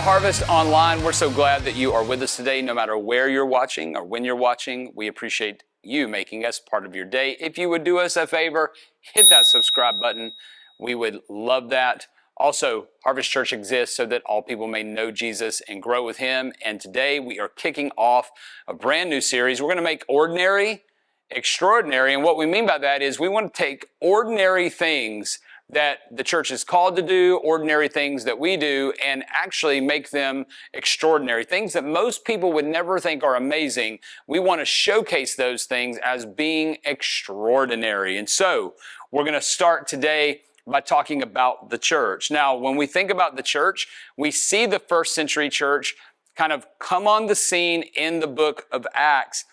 to Harvest Online. We're so glad that you are with us today, no matter where you're watching or when you're watching. We appreciate you making us part of your day. If you would do us a favor, hit that subscribe button. We would love that. Also, Harvest Church exists so that all people may know Jesus and grow with Him. And today we are kicking off a brand new series. We're going to make ordinary extraordinary. And what we mean by that is we want to take ordinary things that the church is called to do, ordinary things that we do, and actually make them extraordinary. Things that most people would never think are amazing. We want to showcase those things as being extraordinary. And so we're going to start today by talking about the church. Now, when we think about the church, we see the first century church kind of come on the scene in the book of Acts.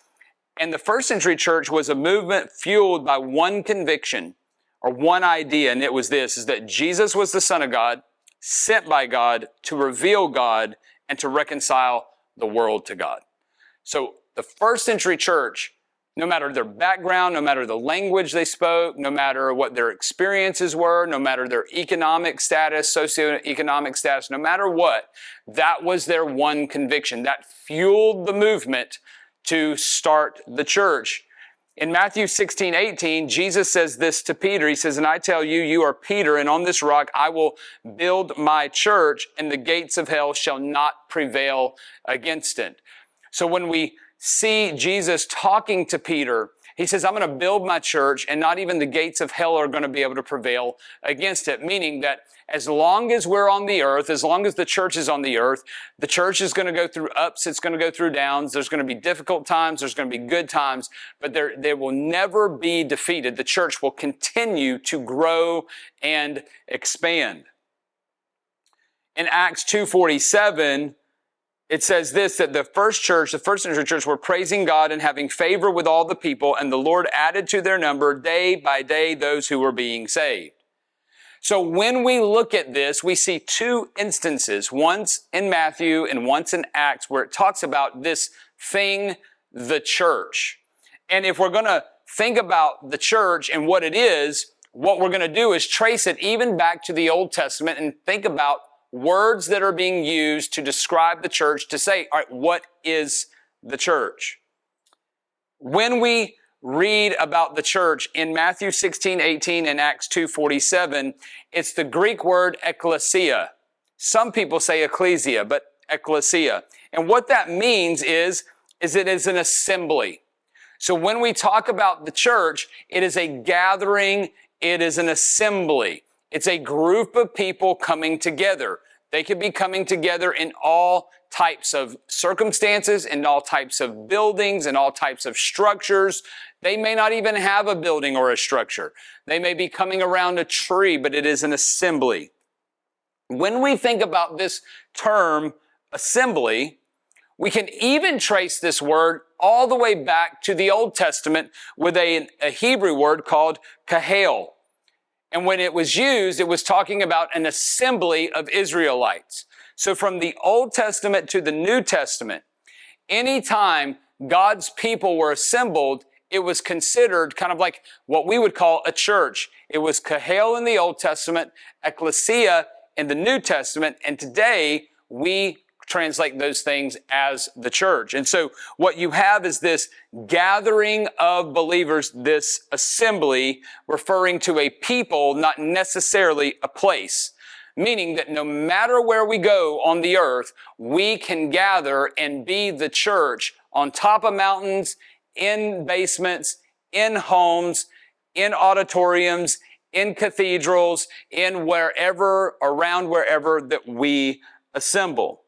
And the first century church was a movement fueled by one conviction or one idea, and it was this, is that Jesus was the Son of God, sent by God to reveal God and to reconcile the world to God. So the first century church, no matter their background, no matter the language they spoke, no matter what their experiences were, no matter their economic status, socioeconomic status, no matter what, that was their one conviction. That fueled the movement to start the church. In Matthew 16:18, Jesus says this to Peter. He says, "And I tell you, you are Peter, and on this rock I will build my church, and the gates of hell shall not prevail against it." So when we see Jesus talking to Peter, he says, I'm going to build my church, and not even the gates of hell are going to be able to prevail against it. Meaning that as long as we're on the earth, as long as the church is on the earth, the church is going to go through ups, it's going to go through downs, there's going to be difficult times, there's going to be good times, but they will never be defeated. The church will continue to grow and expand. In Acts 2:47, it says this, that the first century church were praising God and having favor with all the people, and the Lord added to their number day by day those who were being saved. So when we look at this, we see two instances, once in Matthew and once in Acts, where it talks about this thing, the church. And if we're going to think about the church and what it is, what we're going to do is trace it even back to the Old Testament and think about words that are being used to describe the church, to say, all right, what is the church? When we read about the church in Matthew 16:18 and Acts 2:47, it's the Greek word ekksesia. Some people say ecclesia, but ekksesia. And what that means is it is an assembly. So when we talk about the church, it is a gathering, it is an assembly. It's a group of people coming together. They could be coming together in all types of circumstances, in all types of buildings, in all types of structures. They may not even have a building or a structure. They may be coming around a tree, but it is an assembly. When we think about this term, assembly, we can even trace this word all the way back to the Old Testament with a Hebrew word called kahal. And when it was used, it was talking about an assembly of Israelites. So from the Old Testament to the New Testament, anytime God's people were assembled, it was considered kind of like what we would call a church. It was kahal in the Old Testament, ekklesia in the New Testament, and today we translate those things as the church. And so what you have is this gathering of believers, this assembly, referring to a people, not necessarily a place. Meaning that no matter where we go on the earth, we can gather and be the church on top of mountains, in basements, in homes, in auditoriums, in cathedrals, in wherever, around wherever that we assemble.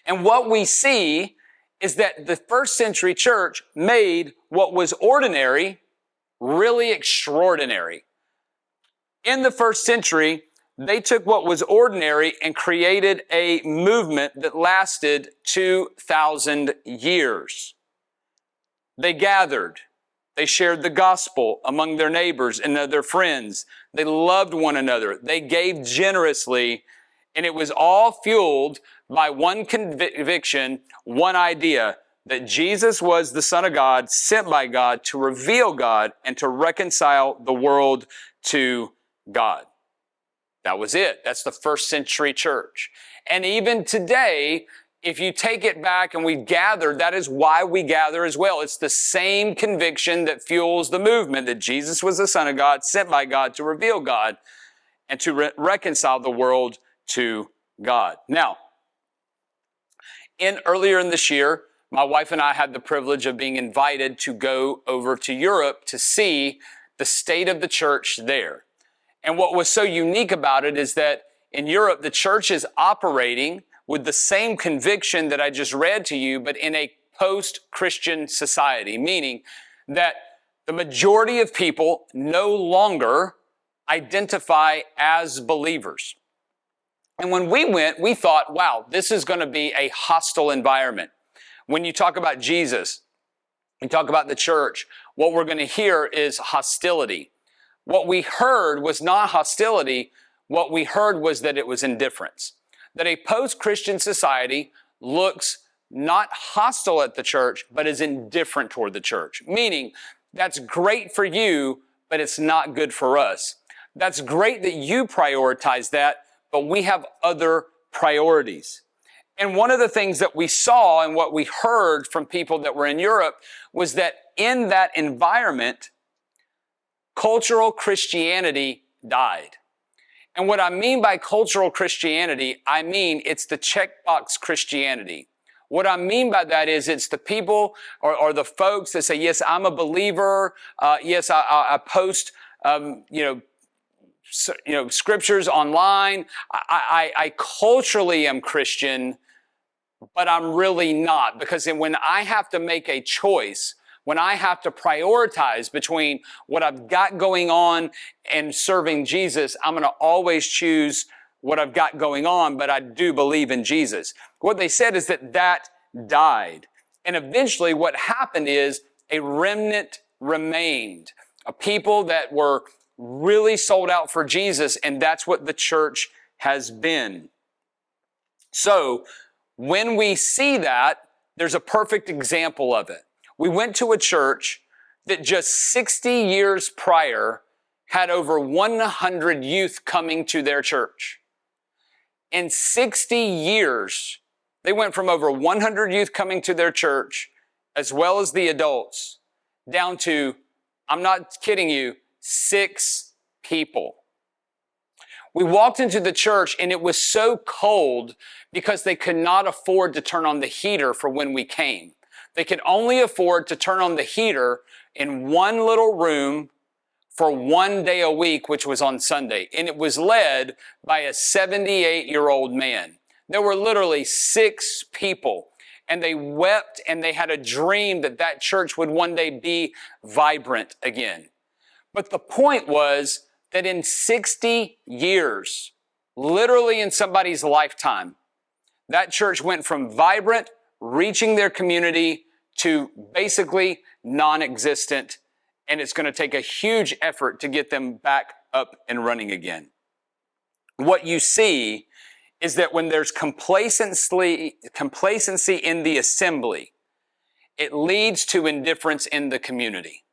And what we see is that the first century church made what was ordinary really extraordinary. In the first century, they took what was ordinary and created a movement that lasted 2,000 years. They gathered. They shared the gospel among their neighbors and their friends. They loved one another. They gave generously, and it was all fueled by one conviction, one idea, that Jesus was the Son of God, sent by God to reveal God and to reconcile the world to God. That was it. That's the first century church. And even today, if you take it back and we gather, that is why we gather as well. It's the same conviction that fuels the movement, that Jesus was the Son of God, sent by God to reveal God and to reconcile the world to God. Now, earlier in this year, my wife and I had the privilege of being invited to go over to Europe to see the state of the church there. And what was so unique about it is that in Europe, the church is operating with the same conviction that I just read to you, but in a post-Christian society, meaning that the majority of people no longer identify as believers. And when we went, we thought, wow, this is going to be a hostile environment. When you talk about Jesus, you talk about the church, what we're going to hear is hostility. What we heard was not hostility. What we heard was that it was indifference. That a post-Christian society looks not hostile at the church, but is indifferent toward the church. Meaning, that's great for you, but it's not good for us. That's great that you prioritize that, but we have other priorities. And one of the things that we saw and what we heard from people that were in Europe was that in that environment, cultural Christianity died. And what I mean by cultural Christianity, I mean it's the checkbox Christianity. What I mean by that is it's the people or the folks that say, yes, I'm a believer. Yes, I post, scriptures online. I culturally am Christian, but I'm really not. Because when I have to make a choice, when I have to prioritize between what I've got going on and serving Jesus, I'm going to always choose what I've got going on, but I do believe in Jesus. What they said is that died. And eventually what happened is a remnant remained, a people that were really sold out for Jesus, and that's what the church has been. So when we see that, there's a perfect example of it. We went to a church that just 60 years prior had over 100 youth coming to their church. In 60 years, they went from over 100 youth coming to their church, as well as the adults, down to, I'm not kidding you, 6 people. We walked into the church and it was so cold because they could not afford to turn on the heater for when we came. They could only afford to turn on the heater in one little room for one day a week, which was on Sunday. And it was led by a 78-year-old man. There were literally 6 people, and they wept and they had a dream that that church would one day be vibrant again. But the point was that in 60 years, literally in somebody's lifetime, that church went from vibrant, reaching their community, to basically non-existent, and it's going to take a huge effort to get them back up and running again. What you see is that when there's complacency in the assembly, it leads to indifference in the community.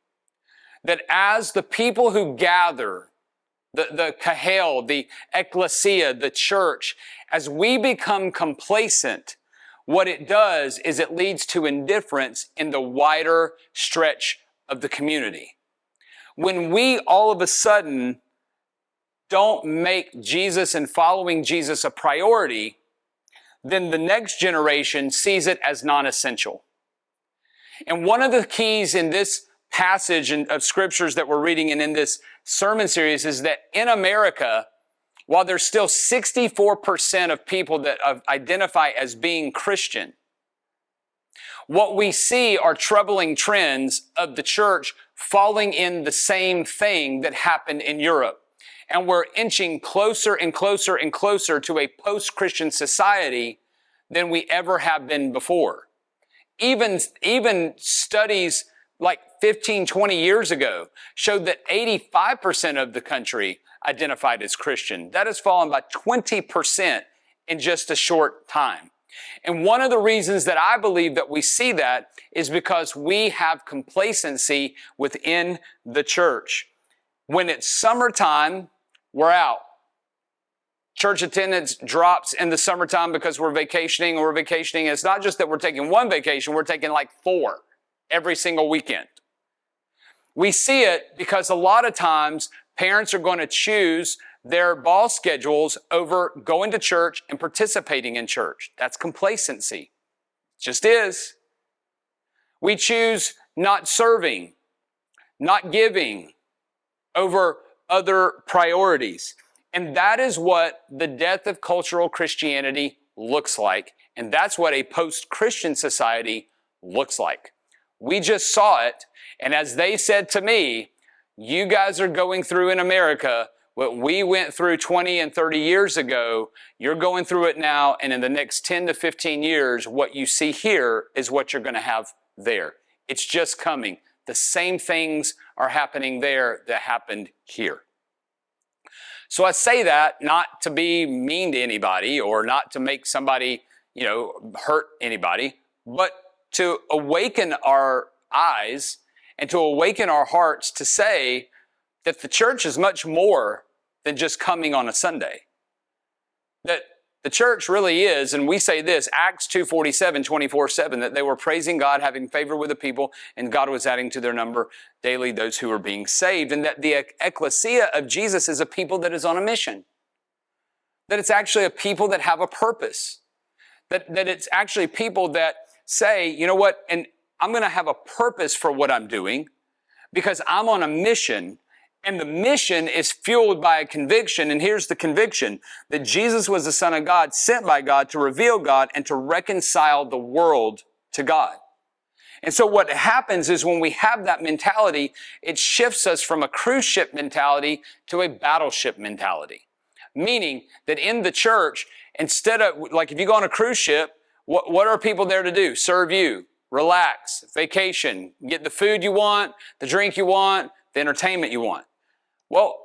That as the people who gather, the kahal, the ekksesia, the church, as we become complacent, what it does is it leads to indifference in the wider stretch of the community. When we all of a sudden don't make Jesus and following Jesus a priority, then the next generation sees it as non-essential. And one of the keys in this passage of scriptures that we're reading and in this sermon series is that in America, while there's still 64% of people that identify as being Christian, what we see are troubling trends of the church falling in the same thing that happened in Europe. And we're inching closer and closer and closer to a post-Christian society than we ever have been before. Even studies like 15, 20 years ago showed that 85% of the country identified as Christian. That has fallen by 20% in just a short time. And one of the reasons that I believe that we see that is because we have complacency within the church. When it's summertime, we're out. church attendance drops in the summertime because we're vacationing or we're vacationing. It's not just that we're taking one vacation, we're taking like 4 every single weekend. We see it because a lot of times parents are going to choose their ball schedules over going to church and participating in church. That's complacency. It just is. We choose not serving, not giving over other priorities. And that is what the death of cultural Christianity looks like. And that's what a post-Christian society looks like. We just saw it. And as they said to me, you guys are going through in America what we went through 20 and 30 years ago. You're going through it now. And in the next 10 to 15 years, what you see here is what you're going to have there. It's just coming. The same things are happening there that happened here. So I say that not to be mean to anybody or not to make somebody, hurt anybody, but to awaken our eyes and to awaken our hearts to say that the church is much more than just coming on a Sunday. That the church really is, and we say this, Acts 2:47, 24/7, that they were praising God, having favor with the people, and God was adding to their number daily those who were being saved. And that the Ekksesia of Jesus is a people that is on a mission. That it's actually a people that have a purpose. That it's actually people that say, you know what, and I'm going to have a purpose for what I'm doing because I'm on a mission. And the mission is fueled by a conviction. And here's the conviction, that Jesus was the Son of God, sent by God to reveal God and to reconcile the world to God. And so what happens is when we have that mentality, it shifts us from a cruise ship mentality to a battleship mentality. Meaning that in the church, instead of, like if you go on a cruise ship, what are people there to do? Serve you, relax, vacation, get the food you want, the drink you want, the entertainment you want. Well,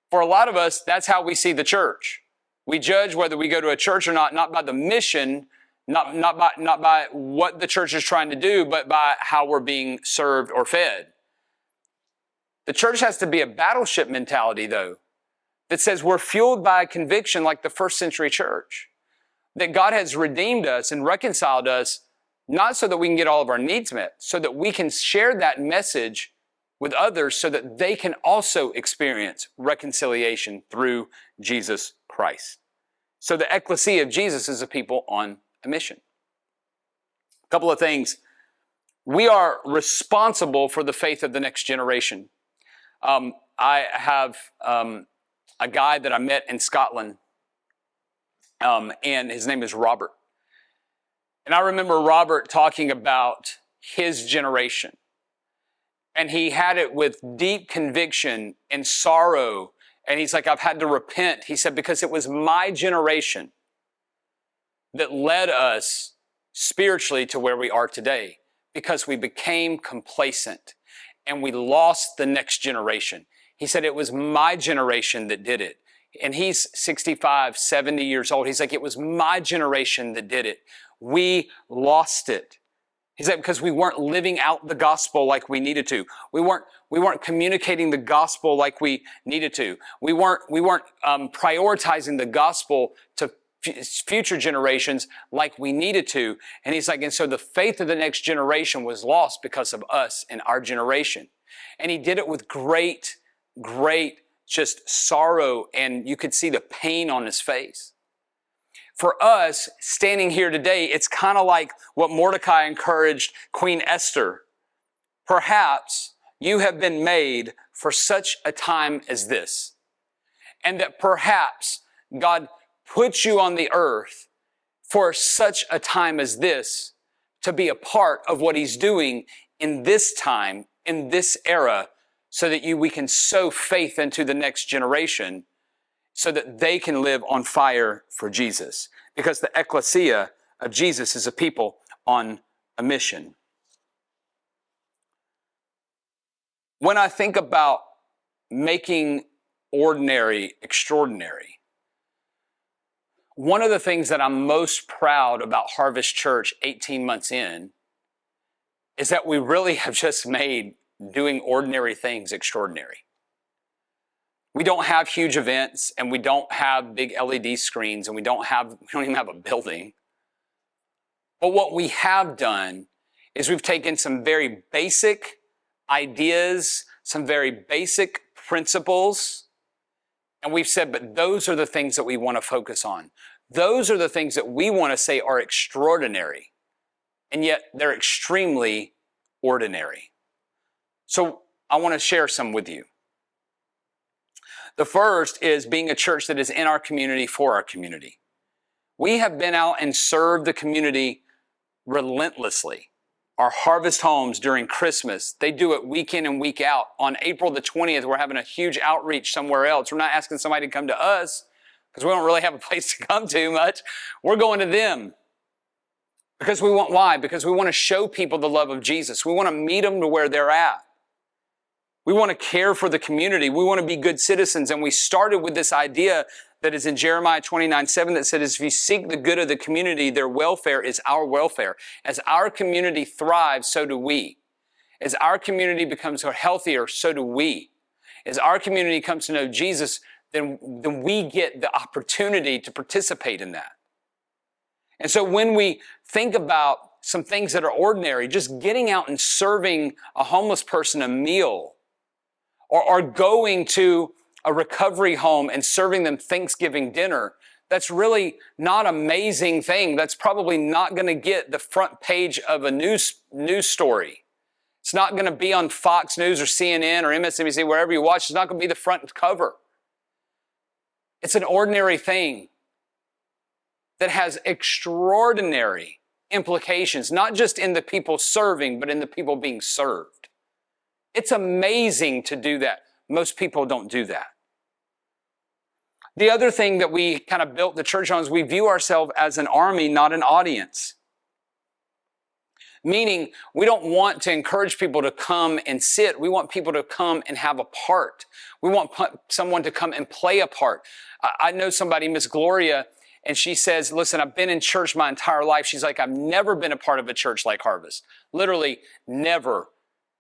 for a lot of us, that's how we see the church. We judge whether we go to a church or not by the mission, not by what the church is trying to do, but by how we're being served or fed. The church has to be a battleship mentality, though, that says we're fueled by a conviction like the first century church, that God has redeemed us and reconciled us, not so that we can get all of our needs met, so that we can share that message with others so that they can also experience reconciliation through Jesus Christ. So the Ekksesia of Jesus is a people on a mission. A couple of things. We are responsible for the faith of the next generation. I have a guy that I met in Scotland, and his name is Robert. And I remember Robert talking about his generation. And he had it with deep conviction and sorrow. And he's like, I've had to repent. He said, because it was my generation that led us spiritually to where we are today. Because we became complacent and we lost the next generation. He said, it was my generation that did it. And he's 65, 70 years old. He's like, it was my generation that did it. We lost it. He said, because we weren't living out the gospel like we needed to. We weren't communicating the gospel like we needed to. We weren't prioritizing the gospel to future generations like we needed to. And he's like, and so the faith of the next generation was lost because of us and our generation. And he did it with great just sorrow, and you could see the pain on his face. For us, standing here today, it's kind of like what Mordecai encouraged Queen Esther. Perhaps you have been made for such a time as this. And that perhaps God put you on the earth for such a time as this to be a part of what he's doing in this time, in this era, so that we can sow faith into the next generation so that they can live on fire for Jesus. Because the Ekksesia of Jesus is a people on a mission. When I think about making ordinary extraordinary, one of the things that I'm most proud about Harvest Church 18 months in is that we really have just made doing ordinary things extraordinary. We don't have huge events, and we don't have big LED screens, and we don't even have a building. But what we have done is we've taken some very basic ideas, some very basic principles, and we've said, but those are the things that we want to focus on. Those are the things that we want to say are extraordinary, and yet they're extremely ordinary. So I want to share some with you. The first is being a church that is in our community for our community. We have been out and served the community relentlessly. Our harvest homes during Christmas, they do it week in and week out. On April the 20th, we're having a huge outreach somewhere else. We're not asking somebody to come to us because we don't really have a place to come to much. We're going to them. Why? Because we want to show people the love of Jesus. We want to meet them to where they're at. We want to care for the community. We want to be good citizens. And we started with this idea that is in Jeremiah 29:7 that says, if you seek the good of the community, their welfare is our welfare. As our community thrives, so do we. As our community becomes healthier, so do we. As our community comes to know Jesus, then we get the opportunity to participate in that. And so when we think about some things that are ordinary, just getting out and serving a homeless person a meal, or going to a recovery home and serving them Thanksgiving dinner, that's really not an amazing thing. That's probably not going to get the front page of a news story. It's not going to be on Fox News or CNN or MSNBC, wherever you watch. It's not going to be the front cover. It's an ordinary thing that has extraordinary implications, not just in the people serving, but in the people being served. It's amazing to do that. Most people don't do that. The other thing that we kind of built the church on is we view ourselves as an army, not an audience. Meaning, we don't want to encourage people to come and sit. We want people to come and have a part. We want someone to come and play a part. I know somebody, Miss Gloria, and she says, listen, I've been in church my entire life. She's like, I've never been a part of a church like Harvest. Literally, never.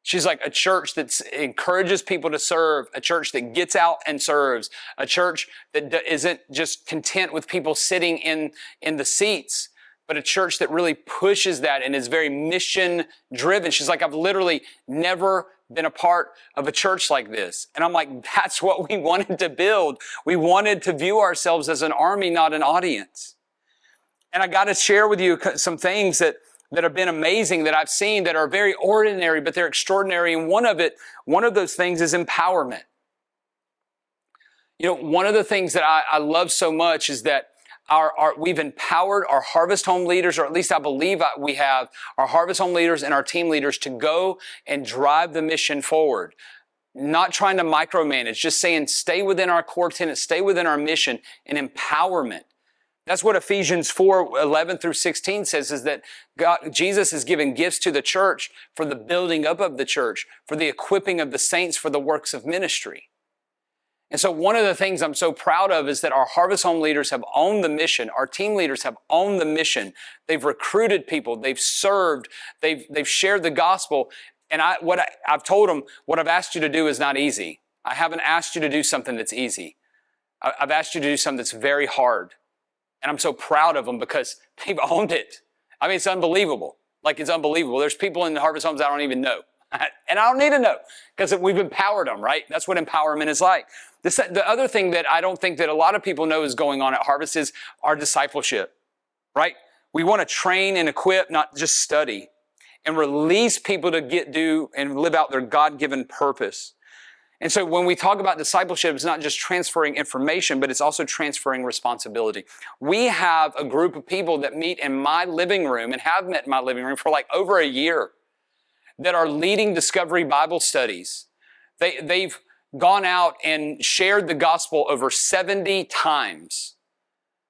She's like, a church that encourages people to serve, a church that gets out and serves, a church that isn't just content with people sitting in the seats, but a church that really pushes that and is very mission driven. She's like, I've literally never been a part of a church like this. And I'm like, that's what we wanted to build. We wanted to view ourselves as an army, not an audience. And I got to share with you some things that have been amazing that I've seen that are very ordinary, but they're extraordinary. And one of those things is empowerment. You know, one of the things that I love so much is that we've empowered our harvest home leaders, or at least I believe we have our harvest home leaders and our team leaders to go and drive the mission forward. Not trying to micromanage, just saying stay within our core tenets, stay within our mission and empowerment. That's what Ephesians 4:11-16 says, is that Jesus is giving gifts to the church for the building up of the church, for the equipping of the saints for the works of ministry. And so one of the things I'm so proud of is that our harvest home leaders have owned the mission. Our team leaders have owned the mission. They've recruited people. They've served. They've shared the gospel. And I've told them, what I've asked you to do is not easy. I haven't asked you to do something that's easy. I've asked you to do something that's very hard. And I'm so proud of them because they've owned it. I mean, it's unbelievable. Like, it's unbelievable. There's people in the harvest homes I don't even know. And I don't need to know because we've empowered them, right? That's what empowerment is like. The other thing that I don't think that a lot of people know is going on at Harvest is our discipleship, right? We want to train and equip, not just study, and release people to do and live out their God-given purpose. And so when we talk about discipleship, it's not just transferring information, but it's also transferring responsibility. We have a group of people that meet in my living room and have met in my living room for like over a year that are leading Discovery Bible studies. They've gone out and shared the gospel over 70 times.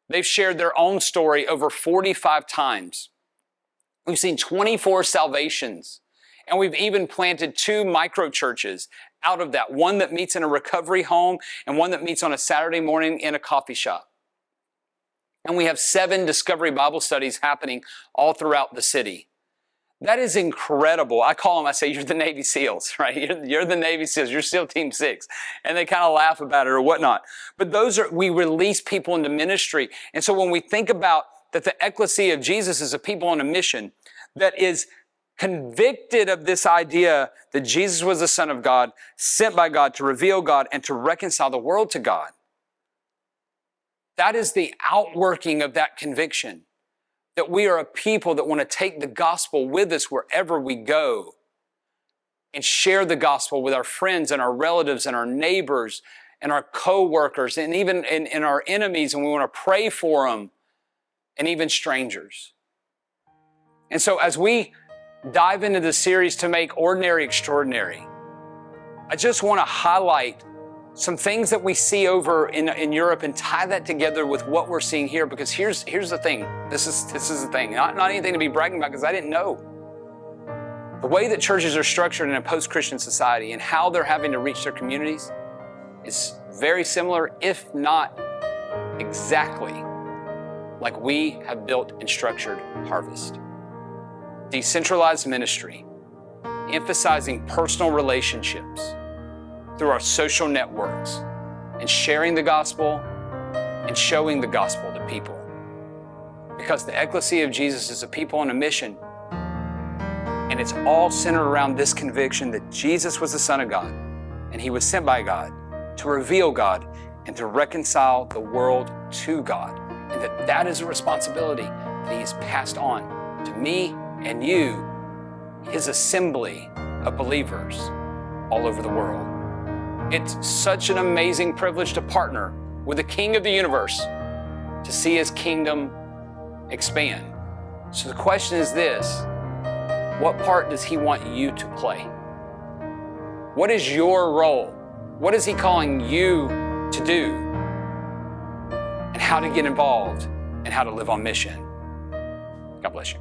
They've shared their own story over 45 times. We've seen 24 salvations. And we've even planted 2 micro churches out of that. One that meets in a recovery home and one that meets on a Saturday morning in a coffee shop. And we have 7 Discovery Bible studies happening all throughout the city. That is incredible. I say, you're the Navy SEALs, right? You're the Navy SEALs. You're SEAL Team 6. And they kind of laugh about it or whatnot. But we release people into ministry. And so when we think about that the Ekksesia of Jesus is a people on a mission that is convicted of this idea that Jesus was the Son of God, sent by God to reveal God and to reconcile the world to God. That is the outworking of that conviction. That we are a people that want to take the gospel with us wherever we go and share the gospel with our friends and our relatives and our neighbors and our co-workers and even in our enemies, and we want to pray for them and even strangers. And so as we dive into the series to make ordinary extraordinary, I just want to highlight some things that we see over in Europe and tie that together with what we're seeing here, because here's the thing. This is the thing. Not anything to be bragging about, because I didn't know. The way that churches are structured in a post-Christian society and how they're having to reach their communities is very similar, if not exactly like we have built and structured Harvest. Decentralized ministry, emphasizing personal relationships through our social networks and sharing the gospel and showing the gospel to people. Because the Ekksesia of Jesus is a people on a mission, and it's all centered around this conviction that Jesus was the Son of God and He was sent by God to reveal God and to reconcile the world to God, and that is a responsibility that He has passed on to me and you, His assembly of believers all over the world. It's such an amazing privilege to partner with the King of the universe to see His kingdom expand. So the question is this: what part does He want you to play? What is your role? What is He calling you to do? And how to get involved and how to live on mission. God bless you.